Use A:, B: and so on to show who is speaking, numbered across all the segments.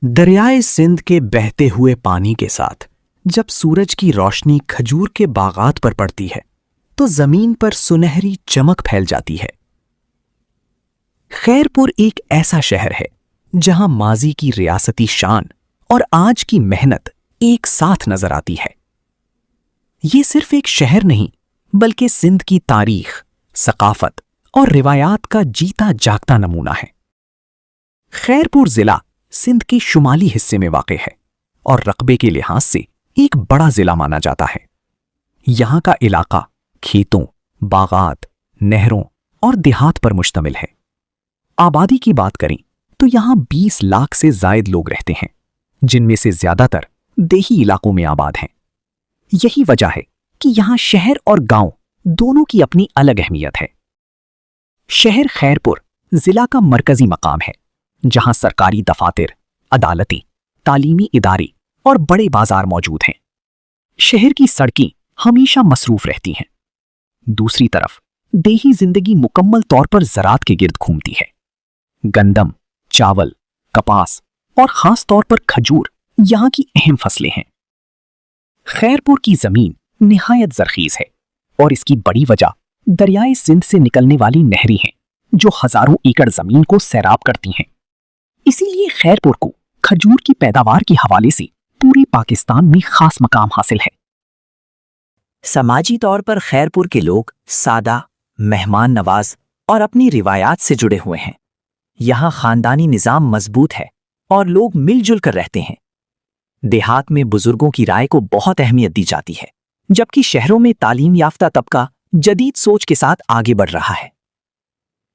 A: دریائے سندھ کے بہتے ہوئے پانی کے ساتھ جب سورج کی روشنی کھجور کے باغات پر پڑتی ہے تو زمین پر سنہری چمک پھیل جاتی ہے۔ خیر پور ایک ایسا شہر ہے جہاں ماضی کی ریاستی شان اور آج کی محنت ایک ساتھ نظر آتی ہے۔ یہ صرف ایک شہر نہیں بلکہ سندھ کی تاریخ، ثقافت اور روایات کا جیتا جاگتا نمونہ ہے۔ خیر پور ضلع سندھ کے شمالی حصے میں واقع ہے اور رقبے کے لحاظ سے ایک بڑا ضلع مانا جاتا ہے۔ یہاں کا علاقہ کھیتوں، باغات، نہروں اور دیہات پر مشتمل ہے۔ آبادی کی بات کریں تو یہاں 20 لاکھ سے زائد لوگ رہتے ہیں، جن میں سے زیادہ تر دیہی علاقوں میں آباد ہیں۔ یہی وجہ ہے کہ یہاں شہر اور گاؤں دونوں کی اپنی الگ اہمیت ہے۔ شہر خیر پور ضلع کا مرکزی مقام ہے، جہاں سرکاری دفاتر، عدالتیں، تعلیمی ادارے اور بڑے بازار موجود ہیں۔ شہر کی سڑکیں ہمیشہ مصروف رہتی ہیں۔ دوسری طرف دیہی زندگی مکمل طور پر زراعت کے گرد گھومتی ہے۔ گندم، چاول، کپاس اور خاص طور پر کھجور یہاں کی اہم فصلیں ہیں۔ خیر پور کی زمین نہایت زرخیز ہے اور اس کی بڑی وجہ دریائے سندھ سے نکلنے والی نہریں ہیں جو ہزاروں ایکڑ زمین کو سیراب کرتی ہیں۔ اسی لیے خیر پور کو کھجور کی پیداوار کے حوالے سے پورے پاکستان میں خاص مقام حاصل ہے۔
B: سماجی طور پر خیر پور کے لوگ سادہ، مہمان نواز اور اپنی روایات سے جڑے ہوئے ہیں۔ یہاں خاندانی نظام مضبوط ہے اور لوگ مل جل کر رہتے ہیں۔ دیہات میں بزرگوں کی رائے کو بہت اہمیت دی جاتی ہے، جبکہ شہروں میں تعلیم یافتہ طبقہ جدید سوچ کے ساتھ آگے بڑھ رہا ہے۔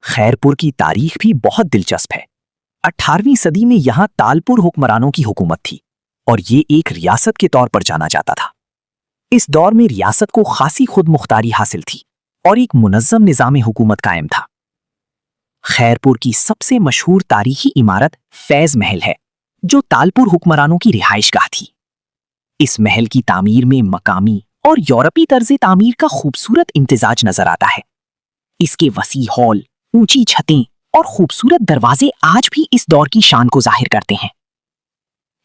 B: خیر پور کی تاریخ بھی بہت دلچسپ ہے۔ 18ویں صدی میں یہاں تالپور حکمرانوں کی حکومت تھی اور یہ ایک ریاست کے طور پر جانا جاتا تھا۔ اس دور میں ریاست کو خاصی خود مختاری حاصل تھی اور ایک منظم نظام حکومت قائم تھا۔ خیر پور کی سب سے مشہور تاریخی عمارت فیض محل ہے، جو تالپور حکمرانوں کی رہائش گاہ تھی۔ اس محل کی تعمیر میں مقامی اور یورپی طرز تعمیر کا خوبصورت امتزاج نظر آتا ہے۔ اس کے وسیع ہال، اونچی چھتیں اور خوبصورت دروازے آج بھی اس دور کی شان کو ظاہر کرتے ہیں۔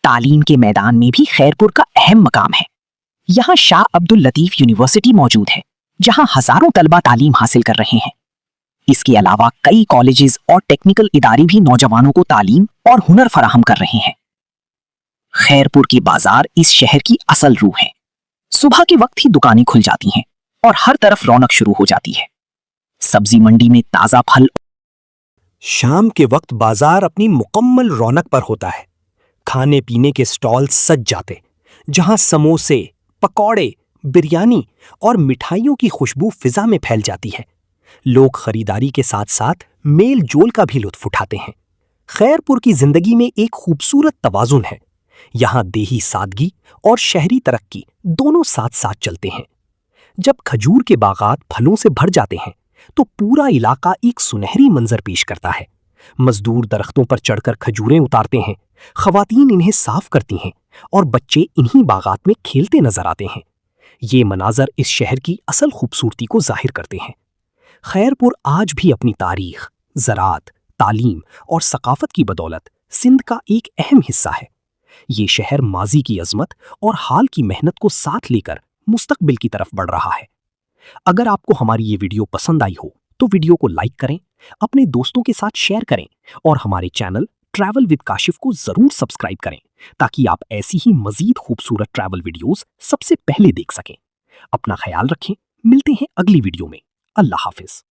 B: تعلیم کے میدان میں بھی خیر پور کا اہم مقام ہے۔ یہاں شاہ عبد اللطیف یونیورسٹی موجود ہے، جہاں ہزاروں طلبہ تعلیم حاصل کر رہے ہیں۔ اس کے علاوہ کئی کالجز اور ٹیکنیکل ادارے بھی نوجوانوں کو تعلیم اور ہنر فراہم کر رہے ہیں۔ خیر پور کی بازار اس شہر کی اصل روح ہے۔ صبح کے وقت ہی دکانیں کھل جاتی ہیں اور ہر طرف رونق شروع ہو جاتی ہے۔ سبزی منڈی میں تازہ پھل،
C: شام کے وقت بازار اپنی مکمل رونق پر ہوتا ہے۔ کھانے پینے کے سٹال سج جاتے، جہاں سموسے، پکوڑے، بریانی اور مٹھائیوں کی خوشبو فضا میں پھیل جاتی ہے۔ لوگ خریداری کے ساتھ ساتھ میل جول کا بھی لطف اٹھاتے ہیں۔ خیر پور کی زندگی میں ایک خوبصورت توازن ہے۔ یہاں دیہی سادگی اور شہری ترقی دونوں ساتھ ساتھ چلتے ہیں۔ جب کھجور کے باغات پھلوں سے بھر جاتے ہیں تو پورا علاقہ ایک سنہری منظر پیش کرتا ہے۔ مزدور درختوں پر چڑھ کر کھجوریں اتارتے ہیں، خواتین انہیں صاف کرتی ہیں اور بچے انہی باغات میں کھیلتے نظر آتے ہیں۔ یہ مناظر اس شہر کی اصل خوبصورتی کو ظاہر کرتے ہیں۔ خیر پور آج بھی اپنی تاریخ، زراعت، تعلیم اور ثقافت کی بدولت سندھ کا ایک اہم حصہ ہے۔ یہ شہر ماضی کی عظمت اور حال کی محنت کو ساتھ لے کر مستقبل کی طرف بڑھ رہا ہے۔ اگر آپ کو ہماری یہ ویڈیو پسند آئی ہو تو ویڈیو کو لائک کریں، اپنے دوستوں کے ساتھ شیئر کریں اور ہمارے چینل ٹریول ود کاشف کو ضرور سبسکرائب کریں تاکہ آپ ایسی ہی مزید خوبصورت ٹریول ویڈیوز سب سے پہلے دیکھ سکیں۔ اپنا خیال رکھیں، ملتے ہیں اگلی ویڈیو میں۔ اللہ حافظ۔